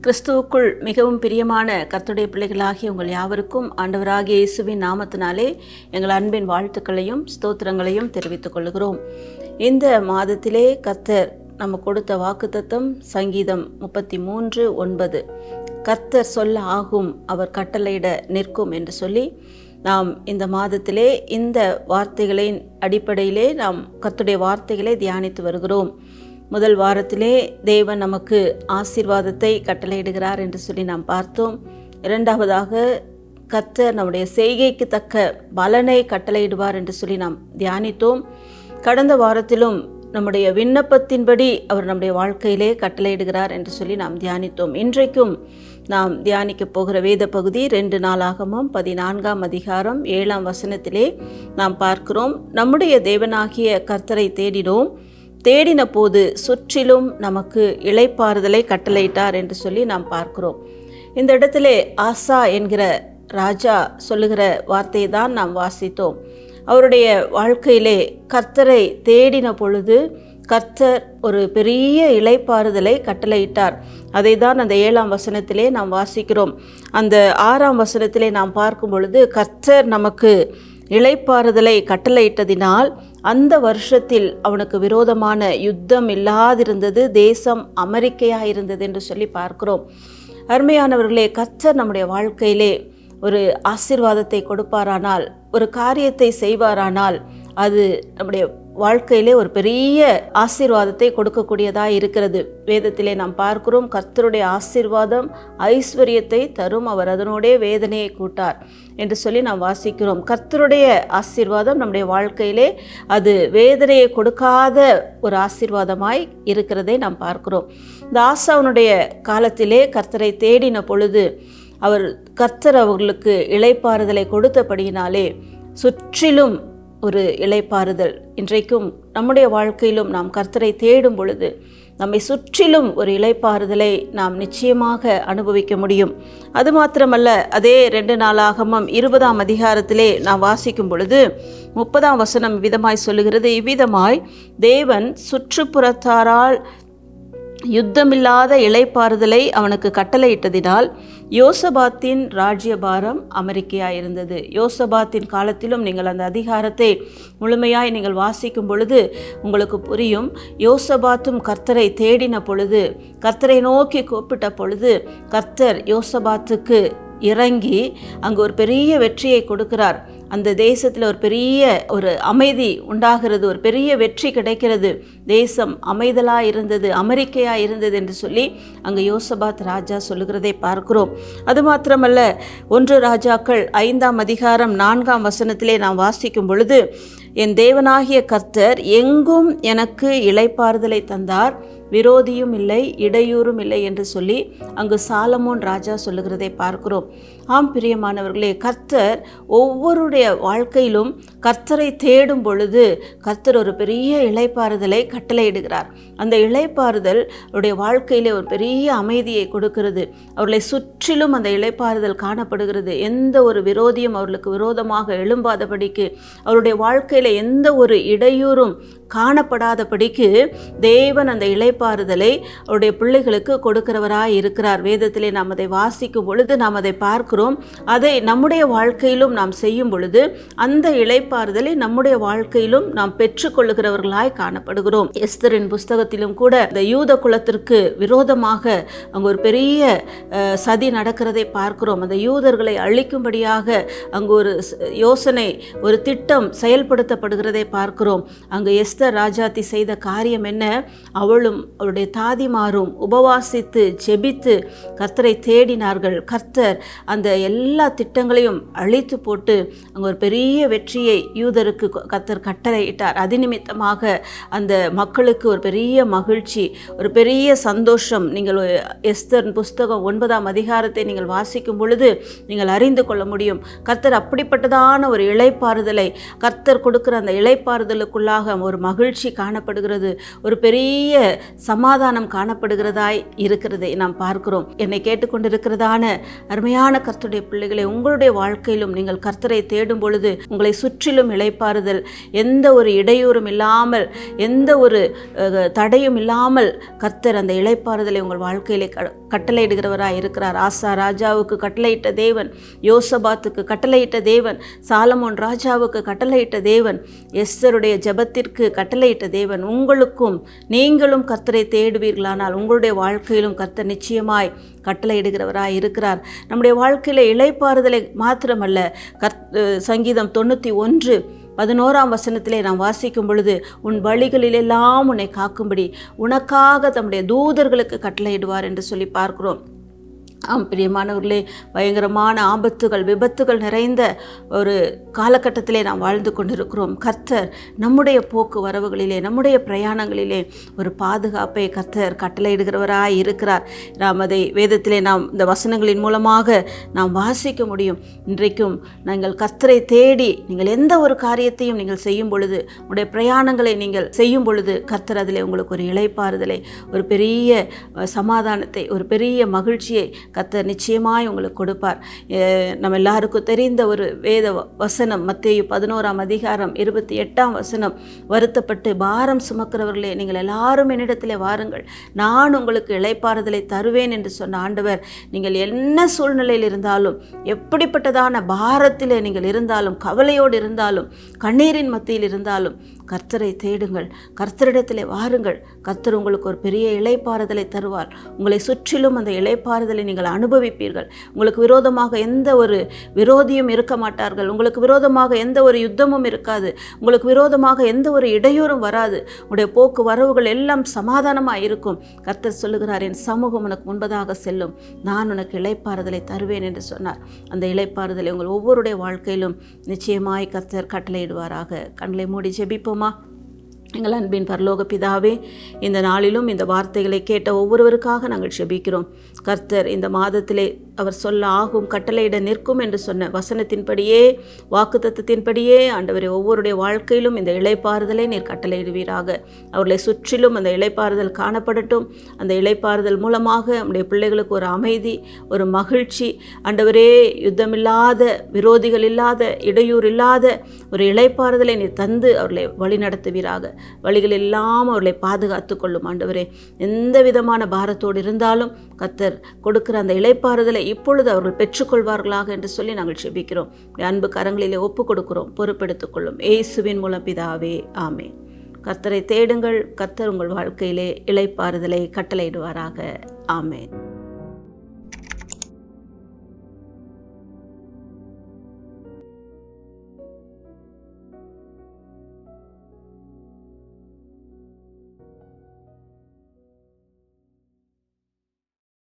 கிறிஸ்துவுக்குள் மிகவும் பிரியமான கர்த்தருடைய பிள்ளைகளாகிய உங்கள் யாவருக்கும் ஆண்டவராகிய இயேசுவின் நாமத்தினாலே எங்கள் அன்பின் வாழ்த்துக்களையும் ஸ்தோத்திரங்களையும் தெரிவித்துக் கொள்கிறோம். இந்த மாதத்திலே கர்த்தர் நம்ம கொடுத்த வாக்குத்தத்தம் சங்கீதம் 33:9 கர்த்தர் சொல்ல ஆகும், அவர் கட்டளையிட நிற்கும் என்று சொல்லி நாம் இந்த மாதத்திலே இந்த வார்த்தைகளின் அடிப்படையிலே நாம் கர்த்தருடைய வார்த்தைகளை தியானித்து வருகிறோம். முதல் வாரத்திலே தேவன் நமக்கு ஆசீர்வாதத்தை கட்டளையிடுகிறார் என்று சொல்லி நாம் பார்த்தோம். இரண்டாவதாக கர்த்தர் நம்முடைய செய்கைக்கு தக்க பலனை கட்டளையிடுவார் என்று சொல்லி நாம் தியானித்தோம். கடந்த வாரத்திலும் நம்முடைய விண்ணப்பத்தின்படி அவர் நம்முடைய வாழ்க்கையிலே கட்டளையிடுகிறார் என்று சொல்லி நாம் தியானித்தோம். இன்றைக்கும் நாம் தியானிக்க போகிற வேத பகுதி 2 நாளாகமம் 14ஆம் அதிகாரம் 7ஆம் வசனத்திலே நாம் பார்க்கிறோம். நம்முடைய தேவனாகிய கர்த்தரை தேடின போது சுற்றிலும் நமக்கு இளைப்பாறுதலை கட்டளையிட்டார் என்று சொல்லி நாம் பார்க்கிறோம். இந்த இடத்திலே ஆசா என்கிற ராஜா சொல்லுகிற வார்த்தையை தான் நாம் வாசித்தோம். அவருடைய வாழ்க்கையிலே கர்த்தரை தேடின பொழுது கர்த்தர் ஒரு பெரிய இளைப்பாறுதலை கட்டளையிட்டார். அதை தான் அந்த 7ஆம் வசனத்திலே நாம் வாசிக்கிறோம். அந்த 6ஆம் வசனத்திலே நாம் பார்க்கும் பொழுது கர்த்தர் நமக்கு இளைப்பாறுதலை கட்டளையிட்டதினால் அந்த வருஷத்தில் அவனுக்கு விரோதமான யுத்தம் இல்லாதிருந்தது, தேசம் அமெரிக்கையாக இருந்தது என்று சொல்லி பார்க்கிறோம். அருமையானவர்களே, கர்த்தர் நம்முடைய வாழ்க்கையிலே ஒரு ஆசீர்வாதத்தை கொடுப்பாரானால், ஒரு காரியத்தை செய்வாரானால் அது நம்முடைய வாழ்க்கையிலே ஒரு பெரிய ஆசீர்வாதத்தை கொடுக்கக்கூடியதாக இருக்கிறது. வேதத்திலே நாம் பார்க்கிறோம், கர்த்தருடைய ஆசீர்வாதம் ஐஸ்வர்யத்தை தரும், அவர் அதனோடே வேதனையை கூட்டார் என்று சொல்லி நாம் வாசிக்கிறோம். கர்த்தருடைய ஆசீர்வாதம் நம்முடைய வாழ்க்கையிலே அது வேதனையை கொடுக்காத ஒரு ஆசீர்வாதமாய் இருக்கிறதை நாம் பார்க்கிறோம். இந்த ஆசாவுடைய காலத்திலே கர்த்தரை தேடின பொழுது கர்த்தர் அவர்களுக்கு இளைப்பாறுதலை கொடுத்தபடியினாலே சுற்றிலும் ஒரு இளைப்பாறுதல். இன்றைக்கும் நம்முடைய வாழ்க்கையிலும் நாம் கர்த்தரை தேடும் பொழுது நம்மை சுற்றிலும் ஒரு இளைப்பாறுதலை நாம் நிச்சயமாக அனுபவிக்க முடியும். அது மாத்திரமல்ல, அதே 2 நாளாகமம் 20ஆம் அதிகாரத்திலே நாம் வாசிக்கும் பொழுது 30ஆம் வசனம் விதமாய் சொல்லுகிறது, இவ்விதமாய் தேவன் சுற்றுப்புறத்தாரால் யுத்தமில்லாத இளைப்பாறுதலை அவனுக்கு கட்டளையிட்டதினால் யோசபாத்தின் ராஜ்யபாரம் அமெரிக்கையாக இருந்தது. யோசபாத்தின் காலத்திலும் நீங்கள் அந்த அதிகாரத்தை முழுமையாய் நீங்கள் வாசிக்கும் பொழுது உங்களுக்கு புரியும். யோசபாத்தும் கர்த்தரை தேடின பொழுது, கர்த்தரை நோக்கி கூப்பிட்ட பொழுது கர்த்தர் யோசபாத்துக்கு இறங்கி அங்கு ஒரு பெரிய வெற்றியை கொடுக்கிறார். அந்த தேசத்தில் ஒரு பெரிய ஒரு அமைதி உண்டாகிறது, ஒரு பெரிய வெற்றி கிடைக்கிறது, தேசம் அமைதலாக இருந்தது, அமெரிக்கையாக இருந்தது என்று சொல்லி அங்கு யோசபாத் ராஜா சொல்லுகிறதை பார்க்கிறோம். அது மாத்திரமல்ல, 1 ராஜாக்கள் 5ஆம் அதிகாரம் 4ஆம் வசனத்திலே நாம் வாசிக்கும் பொழுது, என் தேவனாகிய கர்த்தர் எங்கும் எனக்கு இளைப்பாறுதலை தந்தார், விரோதியும் இல்லை, இடையூறும் இல்லை என்று சொல்லி அங்கு சாலமோன் ராஜா சொல்லுகிறதை பார்க்கிறோம். ஆம் பிரியமானவர்களே, கர்த்தர் ஒவ்வொருடைய வாழ்க்கையிலும் கர்த்தரை தேடும் பொழுது கர்த்தர் ஒரு பெரிய இளைப்பாறுதலை கட்டளையிடுகிறார். அந்த இளைப்பாறுதல் அவருடைய வாழ்க்கையிலே ஒரு பெரிய அமைதியை கொடுக்கிறது. அவர்களை சுற்றிலும் அந்த இளைப்பாறுதல் காணப்படுகிறது. எந்த ஒரு விரோதியும் அவர்களுக்கு விரோதமாக எழும்பாதபடிக்கு, அவருடைய வாழ்க்கையில் எந்த ஒரு இடையூறும் காணப்படாதபடிக்கு தேவன் அந்த இளைப்பாறுதலை அவருடைய பிள்ளைகளுக்கு கொடுக்கிறவராய் இருக்கிறார். வேதத்திலே நாம் அதை வாசிக்கும் பொழுது நாம் அதை பார்க்கிறோம். அதை நம்முடைய வாழ்க்கையிலும் நாம் செய்யும் பொழுது அந்த இளைப்பாறுதலை நம்முடைய வாழ்க்கையிலும் நாம் பெற்றுக்கொள்ளுகிறவர்களாய் காணப்படுகிறோம். எஸ்தரின் புஸ்தகத்திலும் கூட இந்த யூத குலத்திற்கு விரோதமாக அங்கு ஒரு பெரிய சதி நடக்கிறதை பார்க்கிறோம். அந்த யூதர்களை அழிக்கும்படியாக அங்கு ஒரு யோசனை, ஒரு திட்டம் செயல்படுத்தப்படுகிறதை பார்க்கிறோம். அங்கு எஸ்தர் ராஜாத்தி செய்த காரியம் என்ன? அவளும் அவளுடைய தாதிமாரும் உபவாசித்து ஜெபித்து கர்த்தரை தேடினார்கள். கர்த்தர் அந்த எல்லா திட்டங்களையும் அழித்து போட்டு அங்கே ஒரு பெரிய வெற்றியை யூதருக்கு கர்த்தர் கட்டளையிட்டார். அது நிமித்தமாக அந்த மக்களுக்கு ஒரு பெரிய மகிழ்ச்சி, ஒரு பெரிய சந்தோஷம். நீங்கள் எஸ்தர் புஸ்தகம் 9ஆம் அதிகாரத்தை நீங்கள் வாசிக்கும் பொழுது நீங்கள் அறிந்து கொள்ள முடியும். கர்த்தர் அப்படிப்பட்டதான ஒரு இளைப்பாறுதலை, கர்த்தர் கொடுக்கிற அந்த இளைப்பாறுதலுக்குள்ளாக ஒரு மகிழ்ச்சி காணப்படுகிறது. ஒரு பெரிய சமாதானம் காணப்படுகிறதாய் இருக்கிறதை நாம் பார்க்கிறோம். என்னை கேட்டுக்கொண்டிருக்கிறதான அருமையான கர்த்தருடைய பிள்ளைகளை, உங்களுடைய வாழ்க்கையிலும் நீங்கள் கர்த்தரை தேடும் பொழுது உங்களை சுற்றிலும் இளைப்பாறுதல், எந்த ஒரு இடையூறும் இல்லாமல், எந்த ஒரு தடையும் இல்லாமல் கர்த்தர் அந்த இளைப்பாறுதலை உங்கள் வாழ்க்கையிலே கட்டளையிடுகிறவராய் இருக்கிறார். ஆசா ராஜாவுக்கு கட்டளையிட்ட தேவன், யோசபாத்துக்கு கட்டளையிட்ட தேவன், சாலமோன் ராஜாவுக்கு கட்டளையிட்ட தேவன், எஸ்தருடைய ஜெபத்திற்கு கட்டளையிட்ட தேவன், உங்களுக்கும் நீங்களும் கர்த்தரை தேடுவீர்களானால் உங்களுடைய வாழ்க்கையிலும் கர்த்தர் நிச்சயமாய் கட்டளையிடுகிறவராய் இருக்கிறார். நம்முடைய வாழ்க்கையில் இளைப்பாறுதலை மாத்திரமல்ல, சங்கீதம் 91:11 நாம் வாசிக்கும் பொழுது, உன் வழிகளிலெல்லாம் உன்னை காக்கும்படி உனக்காக தம்முடைய தூதர்களுக்கு கட்டளையிடுவார் என்று சொல்லி பார்க்கிறோம். ஆம் பிரியமானவர்களே, பயங்கரமான ஆபத்துகள், விபத்துகள் நிறைந்த ஒரு காலகட்டத்திலே நாம் வாழ்ந்து கொண்டிருக்கிறோம். கர்த்தர் நம்முடைய போக்கு வரவுகளிலே, நம்முடைய பிரயாணங்களிலே ஒரு பாதுகாப்பை கர்த்தர் கட்டளையிடுகிறவராய் இருக்கிறார். நாம் அதை வேதத்திலே நாம் இந்த வசனங்களின் மூலமாக நாம் வாசிக்க முடியும். இன்றைக்கும் நீங்கள் கர்த்தரை தேடி நீங்கள் எந்த ஒரு காரியத்தையும் நீங்கள் செய்யும் பொழுது, உங்களுடைய பிரயாணங்களை நீங்கள் செய்யும் பொழுது, கர்த்தர் அதிலே உங்களுக்கு ஒரு இளைப்பாறுதலை, ஒரு பெரிய சமாதானத்தை, ஒரு பெரிய மகிழ்ச்சியை கர்த்தர் நிச்சயமாய் உங்களுக்கு கொடுப்பார். நம்ம எல்லாருக்கும் தெரிந்த ஒரு வேத வசனம், மத்தேயு 11:28, வருத்தப்பட்டு பாரம் சுமக்கிறவர்களே, நீங்கள் எல்லாரும் என்னிடத்திலே வாருங்கள், நான் உங்களுக்கு இளைப்பாறுதலை தருவேன் என்று சொன்ன ஆண்டவர், நீங்கள் என்ன சூழ்நிலையில் இருந்தாலும், எப்படிப்பட்டதான பாரத்திலே நீங்கள் இருந்தாலும், கவலையோடு இருந்தாலும், கண்ணீரின் மத்தியில் இருந்தாலும், கர்த்தரை தேடுங்கள், கர்த்தரிடத்திலே வாருங்கள். கர்த்தர் உங்களுக்கு ஒரு பெரிய இளைப்பாறுதலை தருவார். உங்களை சுற்றிலும் அந்த இளைப்பாறுதலை நீங்கள் அனுபவிப்பீர்கள். உங்களுக்கு விரோதமாக எந்த ஒரு விரோதியும் இருக்க மாட்டார்கள். உங்களுக்கு விரோதமாக எந்த ஒரு யுத்தமும் இருக்காது. உங்களுக்கு விரோதமாக எந்த ஒரு இடையூறும் வராது. உங்களுடைய போக்கு வரவுகள் எல்லாம் சமாதானமாக இருக்கும். கர்த்தர் சொல்லுகிறார், என் சமூகம் உனக்கு முன்பதாக செல்லும், நான் உனக்கு இளைப்பாறுதலை தருவேன் என்று சொன்னார். அந்த இளைப்பாறுதலை உங்கள் ஒவ்வொருடைய வாழ்க்கையிலும் நிச்சயமாய் கர்த்தர் கட்டளையிடுவாராக. கண்களை மூடி ஜெபிப்போமா? எங்கள் அன்பின் பரலோக பிதாவே, இந்த நாளிலும் இந்த வார்த்தைகளை கேட்ட ஒவ்வொருவருக்காக நாங்கள் ஜெபிக்கிறோம். கர்த்தர் இந்த மாதத்திலே அவர் சொல்ல ஆகும், கட்டளையிட நிற்கும் என்று சொன்ன வசனத்தின்படியே, வாக்குத்தத்தத்தின்படியே ஆண்டவரே, ஒவ்வொருடைய வாழ்க்கையிலும் இந்த இளைப்பாறுதலை நீர் கட்டளையிடுவீராக. அவர்களை சுற்றிலும் அந்த இளைப்பாறுதல் காணப்படட்டும். அந்த இளைப்பாறுதல் மூலமாக நம்முடைய பிள்ளைகளுக்கு ஒரு அமைதி, ஒரு மகிழ்ச்சி, ஆண்டவரே, யுத்தமில்லாத, விரோதிகள் இல்லாத, இடையூறு இல்லாத ஒரு இளைப்பாறுதலை நீர் தந்து அவர்களை வழி நடத்துவீராக. வழிகள் எல்லாம் அவர்களை பாதுகாத்து கொள்ளும் ஆண்டவரே. எந்த விதமான பாரத்தோடு இருந்தாலும் கர்த்தர் கொடுக்கிற அந்த இளைப்பாறுதலை இப்பொழுது அவர்கள் பெற்றுக்கொள்வார்களாக என்று சொல்லி நாங்கள் ஜெபிக்கிறோம். அன்பு கரங்களிலே ஒப்பு கொடுக்கிறோம், பொறுப்பெடுத்துக் கொள்ளும் இயேசுவின் மூலம் பிதாவே, ஆமென். கர்த்தரை தேடுங்கள், கர்த்தர் உங்கள் வாழ்க்கையிலே இளைப்பாறுதலை கட்டளையிடுவாராக. ஆமென்.